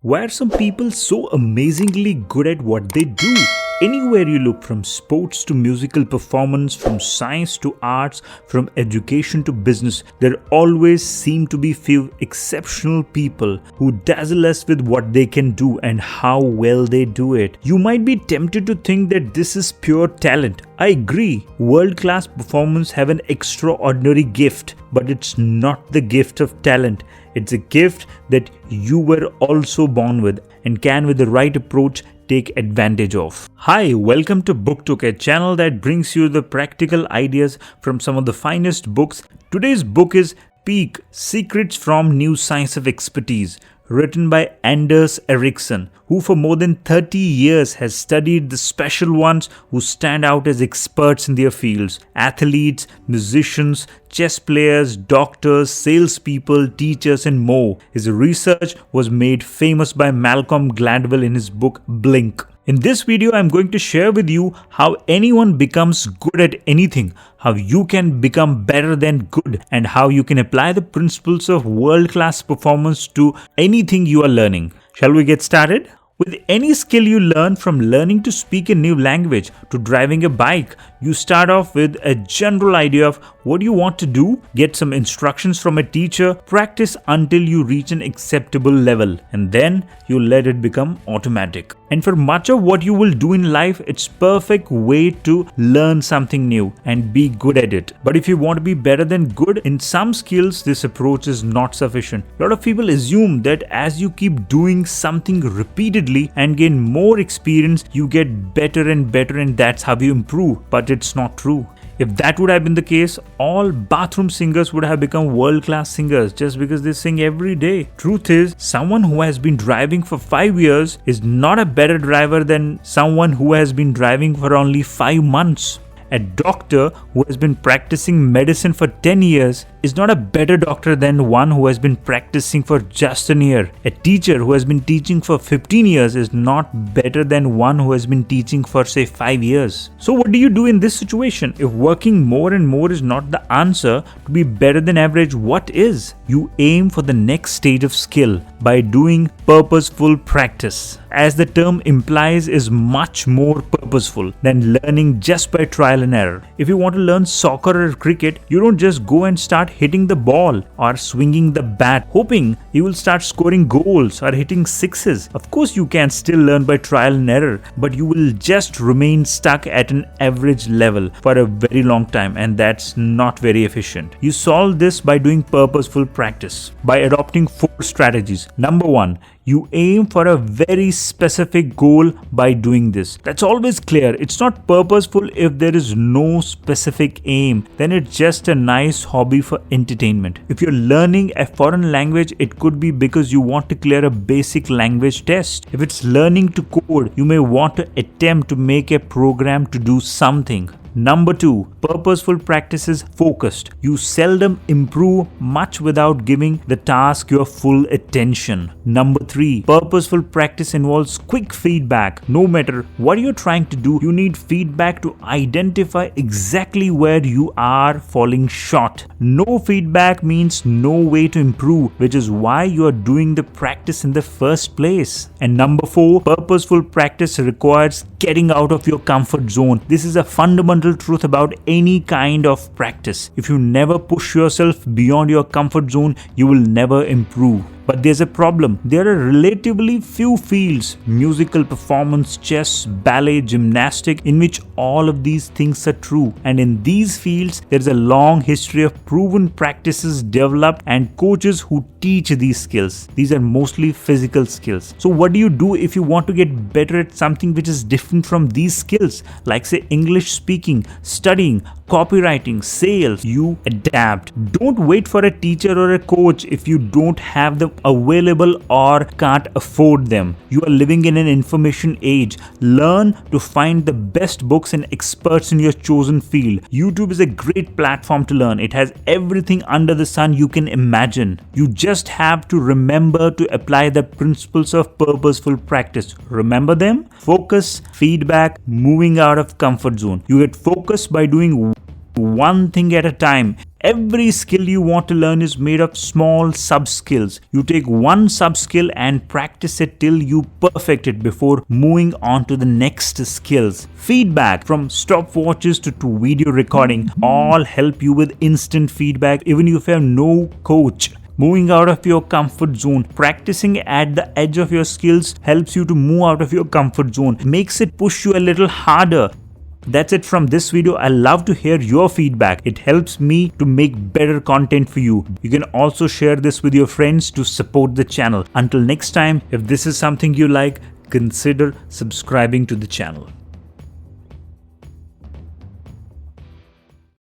Why are some people so amazingly good at what they do? Anywhere you look, from sports to musical performance, from science to arts, from education to business, there always seem to be few exceptional people who dazzle us with what they can do and how well they do it. You might be tempted to think that this is pure talent. I agree, world-class performers have an extraordinary gift, but it's not the gift of talent. It's a gift that you were also born with and can, with the right approach, take advantage of. Hi, welcome to BookTok, a channel that brings you the practical ideas from some of the finest books. Today's book is Peak: Secrets from New Science of Expertise, written by Anders Ericsson, who for more than 30 years has studied the special ones who stand out as experts in their fields: athletes, musicians, chess players, doctors, salespeople, teachers, and more. His research was made famous by Malcolm Gladwell in his book Blink. In this video, I'm going to share with you how anyone becomes good at anything, how you can become better than good, and how you can apply the principles of world-class performance to anything you are learning. Shall we get started? With any skill you learn, from learning to speak a new language to driving a bike, you start off with a general idea of what you want to do, get some instructions from a teacher, practice until you reach an acceptable level, and then you let it become automatic. And for much of what you will do in life, it's perfect way to learn something new and be good at it. But if you want to be better than good in some skills, this approach is not sufficient. A lot of people assume that as you keep doing something repeatedly and gain more experience, you get better and better, and that's how you improve. But it's not true. If that would have been the case, all bathroom singers would have become world-class singers just because they sing every day. Truth is, someone who has been driving for 5 years is not a better driver than someone who has been driving for only 5 months. A doctor who has been practicing medicine for 10 years is not a better doctor than one who has been practicing for just a year. A teacher who has been teaching for 15 years is not better than one who has been teaching for, say, 5 years. So what do you do in this situation? If working more and more is not the answer to be better than average, what is? You aim for the next stage of skill by doing purposeful practice. As the term implies, is much more purposeful than learning just by trial and error. If you want to learn soccer or cricket, you don't just go and start hitting the ball or swinging the bat hoping you will start scoring goals or hitting sixes. Of course, you can still learn by trial and error, but you will just remain stuck at an average level for a very long time, and that's not very efficient. You solve this by doing purposeful practice, by adopting 4 strategies. Number 1, you aim for a very specific goal by doing this. That's always clear. It's not purposeful if there is no specific aim. Then it's just a nice hobby for entertainment. If you're learning a foreign language, it could be because you want to clear a basic language test. If it's learning to code, you may want to attempt to make a program to do something. Number 2, purposeful practice is focused. You seldom improve much without giving the task your full attention. Number 3, purposeful practice involves quick feedback. No matter what you're trying to do, you need feedback to identify exactly where you are falling short. No feedback means no way to improve, which is why you are doing the practice in the first place. And number 4, purposeful practice requires getting out of your comfort zone. This is a fundamental truth about any kind of practice. If you never push yourself beyond your comfort zone, you will never improve. But there's a problem. There are relatively few fields, musical performance, chess, ballet, gymnastics, in which all of these things are true. And in these fields, there's a long history of proven practices developed and coaches who teach these skills. These are mostly physical skills. So what do you do if you want to get better at something which is different from these skills? Like, say, English speaking, studying, copywriting, sales. You adapt. Don't wait for a teacher or a coach if you don't have them available or can't afford them. You are living in an information age. Learn to find the best books and experts in your chosen field. YouTube is a great platform to learn. It has everything under the sun you can imagine. You just have to remember to apply the principles of purposeful practice. Remember them? Focus, feedback, moving out of comfort zone. You get focused by doing one thing at a time. Every skill you want to learn is made of small sub-skills. You take one sub-skill and practice it till you perfect it before moving on to the next skills. Feedback, from stopwatches to video recording, all help you with instant feedback even if you have no coach. Moving out of your comfort zone. Practicing at the edge of your skills helps you to move out of your comfort zone, makes it push you a little harder. That's it from this video. I love to hear your feedback. It helps me to make better content for you. You can also share this with your friends to support the channel. Until next time, if this is something you like, consider subscribing to the channel.